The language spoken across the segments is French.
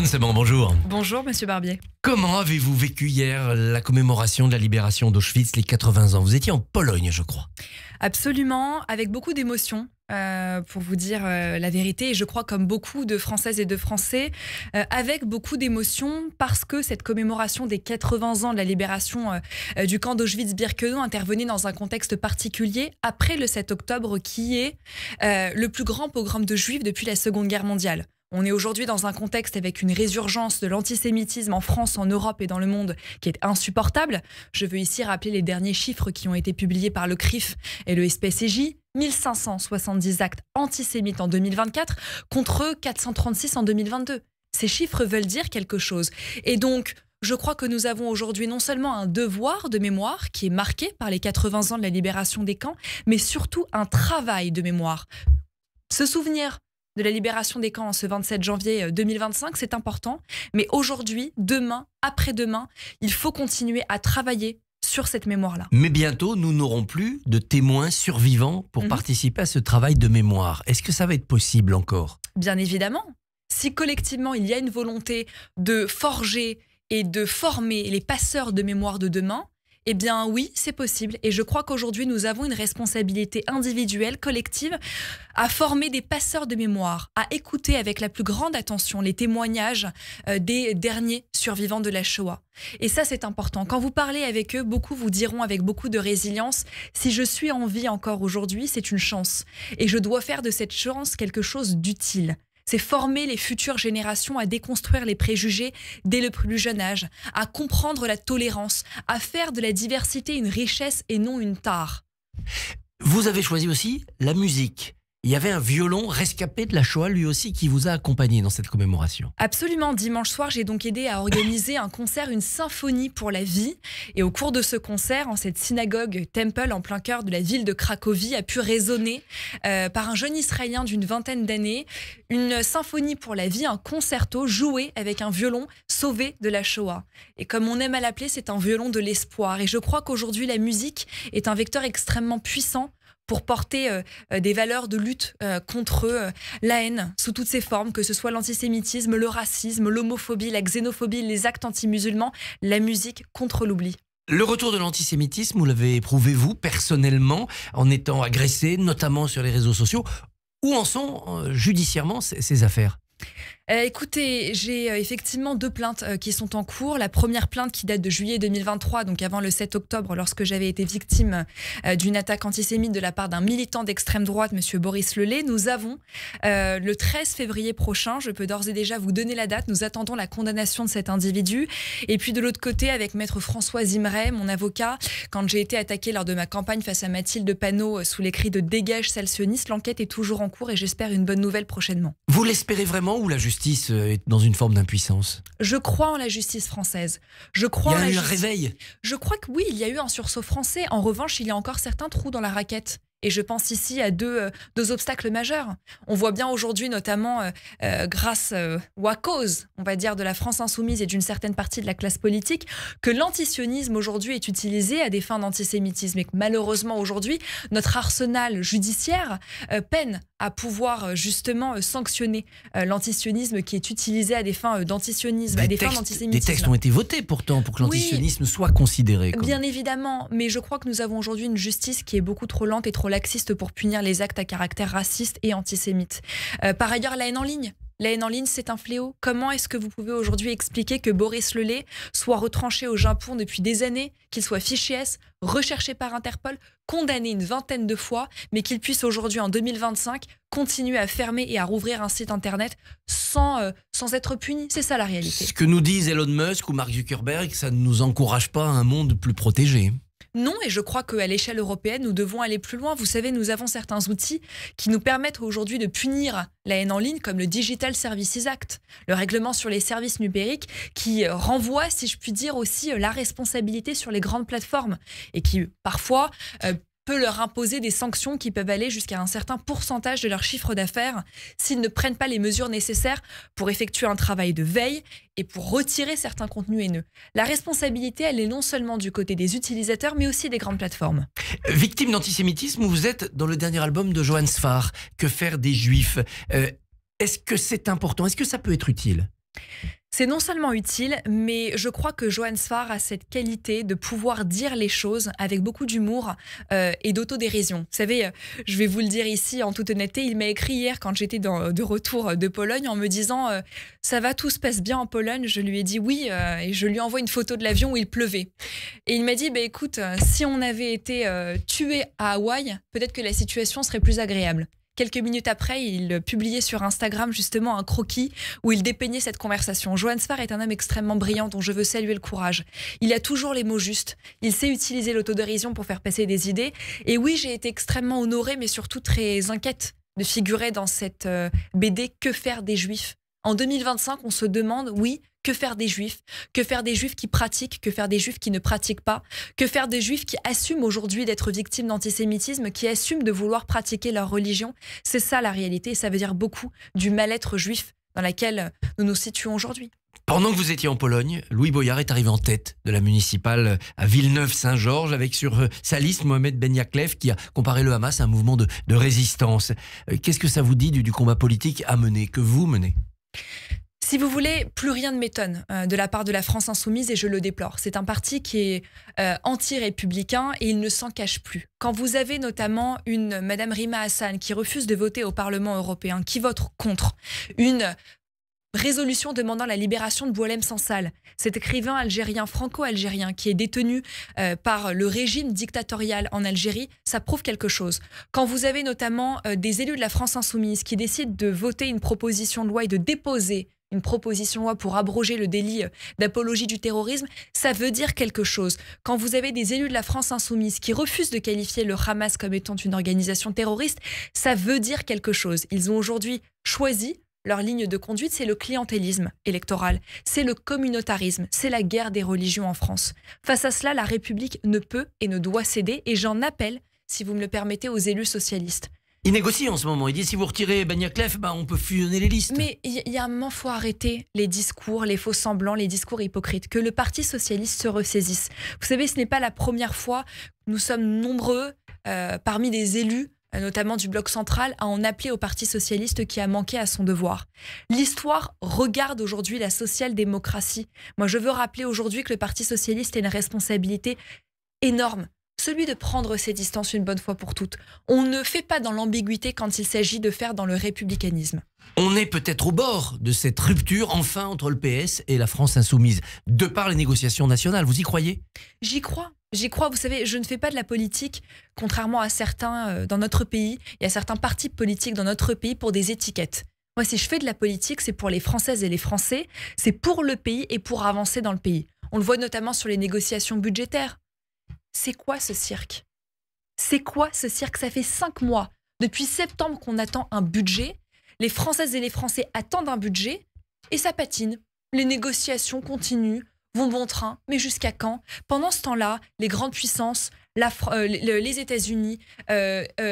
Simone Sebang, bonjour. Bonjour Monsieur Barbier. Comment avez-vous vécu hier la commémoration de la libération d'Auschwitz, les 80 ans? Vous étiez en Pologne, je crois. Absolument, avec beaucoup d'émotion. Pour vous dire la vérité, et je crois comme beaucoup de Françaises et de Français, avec beaucoup d'émotion parce que cette commémoration des 80 ans de la libération du camp d'Auschwitz-Birkenau intervenait dans un contexte particulier après le 7 octobre qui est le plus grand pogrom de juifs depuis la Seconde Guerre mondiale. On est aujourd'hui dans un contexte avec une résurgence de l'antisémitisme en France, en Europe et dans le monde qui est insupportable. Je veux ici rappeler les derniers chiffres qui ont été publiés par le CRIF et le SPCJ. 1570 actes antisémites en 2024 contre 436 en 2022. Ces chiffres veulent dire quelque chose. Et donc, je crois que nous avons aujourd'hui non seulement un devoir de mémoire qui est marqué par les 80 ans de la libération des camps, mais surtout un travail de mémoire. Se souvenir de la libération des camps en ce 27 janvier 2025, c'est important. Mais aujourd'hui, demain, après-demain, il faut continuer à travailler sur cette mémoire-là. Mais bientôt, nous n'aurons plus de témoins survivants pour participer à ce travail de mémoire. Est-ce que ça va être possible encore? Bien évidemment. Si collectivement, il y a une volonté de forger et de former les passeurs de mémoire de demain, eh bien oui, c'est possible. Et je crois qu'aujourd'hui, nous avons une responsabilité individuelle, collective, à former des passeurs de mémoire, à écouter avec la plus grande attention les témoignages des derniers survivants de la Shoah. Et ça, c'est important. Quand vous parlez avec eux, beaucoup vous diront avec beaucoup de résilience, si je suis en vie encore aujourd'hui, c'est une chance. Et je dois faire de cette chance quelque chose d'utile. C'est former les futures générations à déconstruire les préjugés dès le plus jeune âge, à comprendre la tolérance, à faire de la diversité une richesse et non une tare. Vous avez choisi aussi la musique. Il y avait un violon rescapé de la Shoah, lui aussi, qui vous a accompagné dans cette commémoration. Absolument. Dimanche soir, j'ai donc aidé à organiser un concert, une symphonie pour la vie. Et au cours de ce concert, en cette synagogue Temple, en plein cœur de la ville de Cracovie, a pu résonner par un jeune Israélien d'une vingtaine d'années, une symphonie pour la vie, un concerto joué avec un violon sauvé de la Shoah. Et comme on aime à l'appeler, c'est un violon de l'espoir. Et je crois qu'aujourd'hui, la musique est un vecteur extrêmement puissant pour porter des valeurs de lutte contre la haine sous toutes ses formes, que ce soit l'antisémitisme, le racisme, l'homophobie, la xénophobie, les actes anti-musulmans, la musique contre l'oubli. Le retour de l'antisémitisme, vous l'avez éprouvé vous, personnellement, en étant agressé, notamment sur les réseaux sociaux. Où en sont judiciairement ces affaires ? Écoutez, j'ai effectivement 2 plaintes qui sont en cours. La première plainte qui date de juillet 2023, donc avant le 7 octobre, lorsque j'avais été victime d'une attaque antisémite de la part d'un militant d'extrême droite, M. Boris Lelay. Nous avons le 13 février prochain, je peux d'ores et déjà vous donner la date, nous attendons la condamnation de cet individu. Et puis de l'autre côté, avec maître François Imray, mon avocat, quand j'ai été attaquée lors de ma campagne face à Mathilde Panot sous les cris de dégage salsioniste, l'enquête est toujours en cours et j'espère une bonne nouvelle prochainement. Vous l'espérez vraiment ou la justice est dans une forme d'impuissance? Je crois en la justice française. Il y a eu un réveil? Je crois que oui, il y a eu un sursaut français. En revanche, il y a encore certains trous dans la raquette. Et je pense ici à deux obstacles majeurs. On voit bien aujourd'hui, notamment grâce ou à cause, on va dire, de la France insoumise et d'une certaine partie de la classe politique, que l'antisionisme aujourd'hui est utilisé à des fins d'antisémitisme. Et que malheureusement aujourd'hui, notre arsenal judiciaire peine à pouvoir justement sanctionner l'antisionisme qui est utilisé à des fins d'antisionisme, à des fins d'antisémitisme. Des textes ont été votés pourtant pour que l'antisionisme soit considéré. Bien évidemment, mais je crois que nous avons aujourd'hui une justice qui est beaucoup trop lente et trop laxiste pour punir les actes à caractère raciste et antisémite. Par ailleurs, la haine en ligne. La haine en ligne, c'est un fléau. Comment est-ce que vous pouvez aujourd'hui expliquer que Boris Lelay soit retranché au Japon depuis des années, qu'il soit fiché S, recherché par Interpol, condamné une vingtaine de fois, mais qu'il puisse aujourd'hui, en 2025, continuer à fermer et à rouvrir un site internet sans être puni? C'est ça la réalité. Ce que nous disent Elon Musk ou Mark Zuckerberg, ça ne nous encourage pas à un monde plus protégé. Non, et je crois qu'à l'échelle européenne, nous devons aller plus loin. Vous savez, nous avons certains outils qui nous permettent aujourd'hui de punir la haine en ligne, comme le Digital Services Act, le règlement sur les services numériques, qui renvoie, si je puis dire, aussi la responsabilité sur les grandes plateformes et qui, parfois, peut leur imposer des sanctions qui peuvent aller jusqu'à un certain pourcentage de leur chiffre d'affaires s'ils ne prennent pas les mesures nécessaires pour effectuer un travail de veille et pour retirer certains contenus haineux. La responsabilité, elle est non seulement du côté des utilisateurs, mais aussi des grandes plateformes. Victime d'antisémitisme, vous êtes dans le dernier album de Johann Sfar, Que faire des Juifs. Est-ce que c'est important? Est-ce que ça peut être utile? C'est non seulement utile, mais je crois que Johan Sfar a cette qualité de pouvoir dire les choses avec beaucoup d'humour et d'autodérision. Vous savez, je vais vous le dire ici en toute honnêteté, il m'a écrit hier quand j'étais de retour de Pologne en me disant ça va, tout se passe bien en Pologne. Je lui ai dit oui et je lui envoie une photo de l'avion où il pleuvait. Et il m'a dit écoute, si on avait été tué à Hawaï, peut-être que la situation serait plus agréable. Quelques minutes après, il publiait sur Instagram justement un croquis où il dépeignait cette conversation. Johan Sfar est un homme extrêmement brillant dont je veux saluer le courage. Il a toujours les mots justes. Il sait utiliser l'autodérision pour faire passer des idées. Et oui, j'ai été extrêmement honorée, mais surtout très inquiète de figurer dans cette BD « Que faire des Juifs ?» En 2025, on se demande, oui, que faire des Juifs? Que faire des Juifs qui pratiquent? Que faire des Juifs qui ne pratiquent pas? Que faire des Juifs qui assument aujourd'hui d'être victimes d'antisémitisme, qui assument de vouloir pratiquer leur religion? C'est ça la réalité et ça veut dire beaucoup du mal-être juif dans laquelle nous nous situons aujourd'hui. Pendant que vous étiez en Pologne, Louis Boyard est arrivé en tête de la municipale à Villeneuve-Saint-Georges avec sur sa liste Mohamed Ben Yakhlef qui a comparé le Hamas à un mouvement de résistance. Qu'est-ce que ça vous dit du combat politique à mener, que vous menez? Si vous voulez, plus rien ne m'étonne de la part de la France Insoumise et je le déplore. C'est un parti qui est anti-républicain et il ne s'en cache plus. Quand vous avez notamment une Madame Rima Hassan qui refuse de voter au Parlement européen, qui vote contre une résolution demandant la libération de Boualem Sansal, cet écrivain algérien, franco-algérien, qui est détenu par le régime dictatorial en Algérie, ça prouve quelque chose. Quand vous avez notamment des élus de la France Insoumise qui décident de voter une proposition de loi et de déposer une proposition de loi pour abroger le délit d'apologie du terrorisme, ça veut dire quelque chose. Quand vous avez des élus de la France Insoumise qui refusent de qualifier le Hamas comme étant une organisation terroriste, ça veut dire quelque chose. Ils ont aujourd'hui choisi leur ligne de conduite, c'est le clientélisme électoral, c'est le communautarisme, c'est la guerre des religions en France. Face à cela, la République ne peut et ne doit céder et j'en appelle, si vous me le permettez, aux élus socialistes. Il négocie en ce moment. Il dit si vous retirez Ben Yakhlef, on peut fusionner les listes. Mais il y a un moment, il faut arrêter les discours, les faux semblants, les discours hypocrites. Que le Parti socialiste se ressaisisse. Vous savez, ce n'est pas la première fois. Nous sommes nombreux parmi des élus, notamment du bloc central, à en appeler au Parti socialiste qui a manqué à son devoir. L'histoire regarde aujourd'hui la social-démocratie. Moi, je veux rappeler aujourd'hui que le Parti socialiste a une responsabilité énorme. Celui de prendre ses distances une bonne fois pour toutes. On ne fait pas dans l'ambiguïté quand il s'agit de faire dans le républicanisme. On est peut-être au bord de cette rupture enfin entre le PS et la France insoumise, de par les négociations nationales. Vous y croyez? J'y crois. J'y crois. Vous savez, je ne fais pas de la politique, contrairement à certains dans notre pays. Il y a certains partis politiques dans notre pays pour des étiquettes. Moi, si je fais de la politique, c'est pour les Françaises et les Français. C'est pour le pays et pour avancer dans le pays. On le voit notamment sur les négociations budgétaires. C'est quoi ce cirque? C'est quoi ce cirque? Ça fait 5 mois, depuis septembre qu'on attend un budget. Les Françaises et les Français attendent un budget et ça patine. Les négociations continuent, vont bon train, mais jusqu'à quand? Pendant ce temps-là, les grandes puissances, les États-Unis, la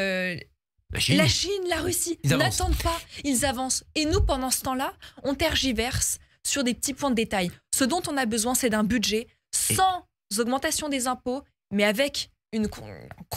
Chine, la Russie, n'attendent pas, ils avancent. Et nous, pendant ce temps-là, on tergiverse sur des petits points de détail. Ce dont on a besoin, c'est d'un budget sans augmentation des impôts, mais avec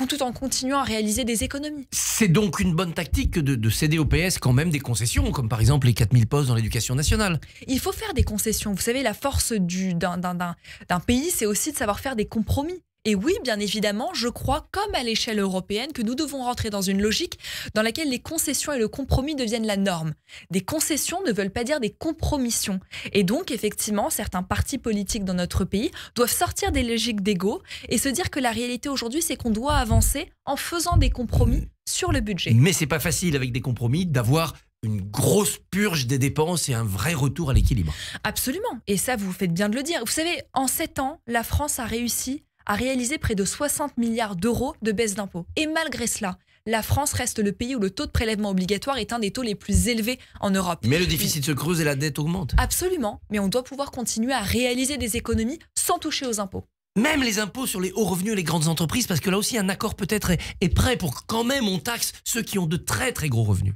tout en continuant à réaliser des économies. C'est donc une bonne tactique de céder au PS quand même des concessions, comme par exemple les 4000 postes dans l'éducation nationale. Il faut faire des concessions. Vous savez, la force d'un pays, c'est aussi de savoir faire des compromis. Et oui, bien évidemment, je crois, comme à l'échelle européenne, que nous devons rentrer dans une logique dans laquelle les concessions et le compromis deviennent la norme. Des concessions ne veulent pas dire des compromissions. Et donc, effectivement, certains partis politiques dans notre pays doivent sortir des logiques d'ego et se dire que la réalité aujourd'hui, c'est qu'on doit avancer en faisant des compromis sur le budget. Mais c'est pas facile avec des compromis d'avoir une grosse purge des dépenses et un vrai retour à l'équilibre. Absolument. Et ça, vous faites bien de le dire. Vous savez, en 7 ans, la France a réussi à réaliser près de 60 milliards d'euros de baisse d'impôts. Et malgré cela, la France reste le pays où le taux de prélèvement obligatoire est un des taux les plus élevés en Europe. Mais le déficit se creuse et la dette augmente. Absolument, mais on doit pouvoir continuer à réaliser des économies sans toucher aux impôts. Même les impôts sur les hauts revenus et les grandes entreprises, parce que là aussi un accord peut-être est prêt pour que quand même on taxe ceux qui ont de très très gros revenus.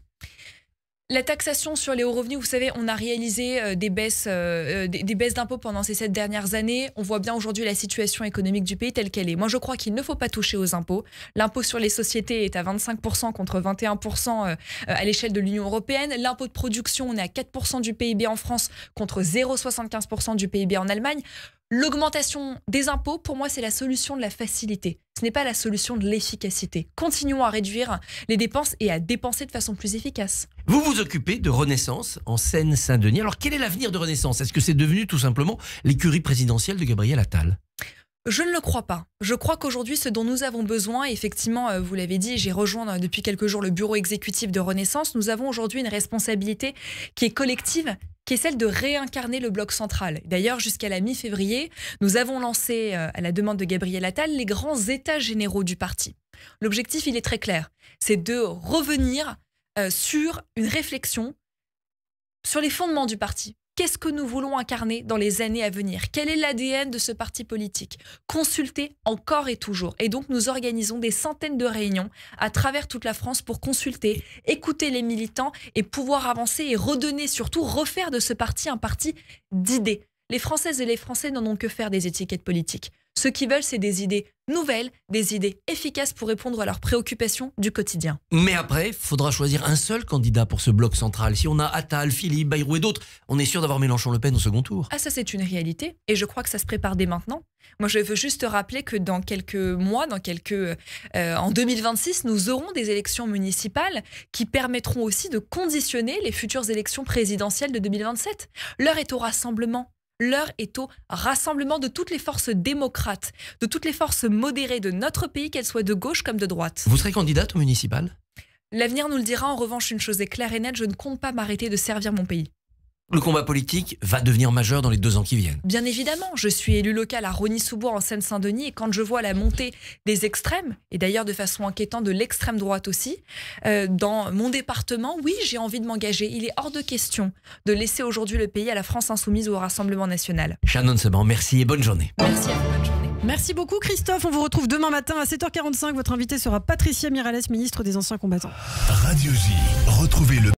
La taxation sur les hauts revenus, vous savez, on a réalisé des baisses d'impôts pendant ces 7 dernières années. On voit bien aujourd'hui la situation économique du pays telle qu'elle est. Moi, je crois qu'il ne faut pas toucher aux impôts. L'impôt sur les sociétés est à 25% contre 21% à l'échelle de l'Union européenne. L'impôt de production, on est à 4% du PIB en France contre 0,75% du PIB en Allemagne. L'augmentation des impôts, pour moi, c'est la solution de la facilité. Ce n'est pas la solution de l'efficacité. Continuons à réduire les dépenses et à dépenser de façon plus efficace. Vous vous occupez de Renaissance en Seine-Saint-Denis. Alors quel est l'avenir de Renaissance? Est-ce que c'est devenu tout simplement l'écurie présidentielle de Gabriel Attal? Je ne le crois pas. Je crois qu'aujourd'hui, ce dont nous avons besoin, effectivement, vous l'avez dit, j'ai rejoint depuis quelques jours le bureau exécutif de Renaissance. Nous avons aujourd'hui une responsabilité qui est collective, qui est celle de réincarner le bloc central. D'ailleurs, jusqu'à la mi-février, nous avons lancé, à la demande de Gabriel Attal, les grands états généraux du parti. L'objectif, il est très clair. C'est de revenir sur une réflexion sur les fondements du parti. Qu'est-ce que nous voulons incarner dans les années à venir? Quel est l'ADN de ce parti politique? Consulter encore et toujours. Et donc, nous organisons des centaines de réunions à travers toute la France pour consulter, écouter les militants et pouvoir avancer et redonner, surtout refaire de ce parti un parti d'idées. Les Françaises et les Français n'en ont que faire des étiquettes politiques. Ce qu'ils veulent, c'est des idées nouvelles, des idées efficaces pour répondre à leurs préoccupations du quotidien. Mais après, il faudra choisir un seul candidat pour ce bloc central. Si on a Attal, Philippe, Bayrou et d'autres, on est sûr d'avoir Mélenchon-Le Pen au second tour. Ah, ça c'est une réalité et je crois que ça se prépare dès maintenant. Moi, je veux juste rappeler que dans quelques mois, en 2026, nous aurons des élections municipales qui permettront aussi de conditionner les futures élections présidentielles de 2027. L'heure est au rassemblement. L'heure est au rassemblement de toutes les forces démocrates, de toutes les forces modérées de notre pays, qu'elles soient de gauche comme de droite. Vous serez candidate au municipal? L'avenir nous le dira. En revanche, une chose est claire et nette, je ne compte pas m'arrêter de servir mon pays. Le combat politique va devenir majeur dans les 2 ans qui viennent. Bien évidemment, je suis élu local à Rosny-sous-Bois en Seine-Saint-Denis et quand je vois la montée des extrêmes, et d'ailleurs de façon inquiétante de l'extrême droite aussi, dans mon département, oui, j'ai envie de m'engager. Il est hors de question de laisser aujourd'hui le pays à la France insoumise ou au Rassemblement national. Shannon Seban, merci et bonne journée. Merci à vous, bonne journée. Merci beaucoup Christophe, on vous retrouve demain matin à 7h45. Votre invité sera Patricia Miralles, ministre des Anciens Combattants. Radio J, retrouvez le